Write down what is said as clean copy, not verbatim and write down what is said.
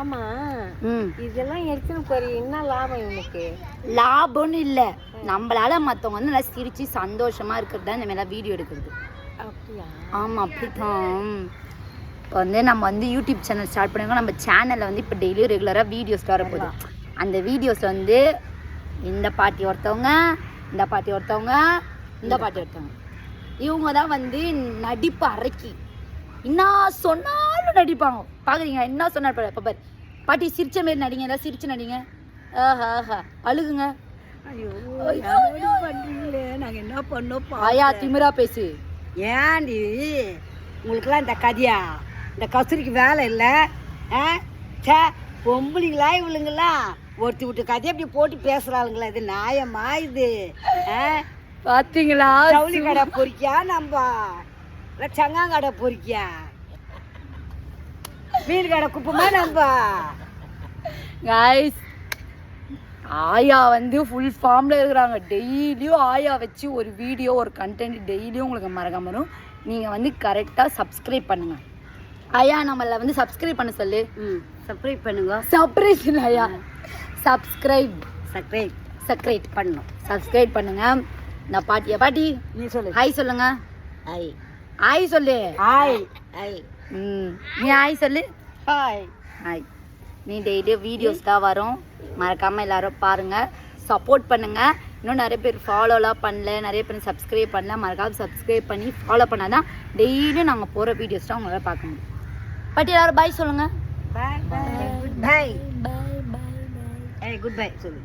ஆமா இதெல்லாம் எடுத்துன்னு போய் என்ன லாபம் இவனுக்கு? லாபம்னு இல்லை, நம்மளால மற்றவங்க வந்து நல்லா சிரிச்சு சந்தோஷமா இருக்கிறது தான் இந்த மாதிரிலாம் வீடியோ எடுக்கிறது. அப்படியா? ஆமாம், அப்படித்தான். இப்போ வந்து நம்ம வந்து யூடியூப் சேனல் ஸ்டார்ட் பண்ணிருக்கோம். நம்ம சேனலில் வந்து இப்போ டெய்லியும் ரெகுலராக வீடியோஸ் வரப்போகுது. அந்த வீடியோஸில் வந்து இந்த பாட்டி ஒருத்தவங்க, இந்த பாட்டி ஒருத்தவங்க, இந்த பாட்டி ஒருத்தவங்க, இவங்க தான் வந்து நடிப்பு அரைக்கி என்ன சொன்னாலும் நடிப்பாங்க. பார்க்குறீங்க என்ன சொன்னார் இப்போ பாரு, பாட்டி சிரிச்ச மாரி நடிங்க, ஏதாவது சிரிச்சு நடிங்க, ஆஹா அழுகுங்க. ஐயோ பண்ணுறீங்களே, நாங்கள் என்ன பண்ணோம்? ஆயா திமிரா பேசு. ஏன்டி உங்களுக்குலாம் இந்த கதையா? இந்த கஸ்தூரிக்கு வேலை இல்லை. சே பொம்பளைங்களா இவளுங்களாம் ஒருத்தி விட்டு கதையை அப்படி போட்டு பேசுகிறாளுங்களா? இது நியாயமா இது? பார்த்தீங்களா? ஜவுளி கடை பொறிக்கியா, நம்ம சங்காங்கடை பொறிக்கியா, மீன் கடை குப்பமா நம்ம? கைஸ், ஆயா வந்து ஃபுல் ஃபார்மில் இருக்கிறாங்க. டெய்லியும் ஆயா வச்சு ஒரு வீடியோ, ஒரு கண்டென்ட் டெய்லியும் உங்களுக்கு மறக்காம வரும். நீங்கள் வந்து கரெக்டாக சப்ஸ்கிரைப் பண்ணுங்கள். ஆயா நம்மள வந்து சப்ஸ்கிரைப் பண்ண சொல்லு. சப்ஸ்கிரைப் பண்ணுங்க. சர்ப்ரைஸ் ஆயா, சப்ஸ்கிரைப் சப்ஸ்கிரைப் பண்ணணும். சப்ஸ்கிரைப் பண்ணுங்க. நான் பாட்டியா, பாட்டி நீ சொல்லு. ஹாய் சொல்லுங்க. ஹாய் ஹாய் சொல்லு. Hi hi. நீ ஹாய் சொல்லு. Hi hi. நீ டெய்லியும் வீடியோஸ் தான் வரும், மறக்காமல் எல்லாரும் பாருங்கள், சப்போர்ட் பண்ணுங்கள். இன்னும் நிறைய பேர் ஃபாலோலாம் பண்ணல, நிறைய பேர் சப்ஸ்கிரைப் பண்ணல, மறக்காம சப்ஸ்கிரைப் பண்ணி ஃபாலோ பண்ணால் தான் டெய்லியும் நாங்கள் போகிற வீடியோஸ் தான் உங்களால் பார்க்க முடியும். பட் எல்லாரும் பாய் சொல்லுங்கள். பாய் பாய் குட் பை. ஏய் குட் பை சொல்லு.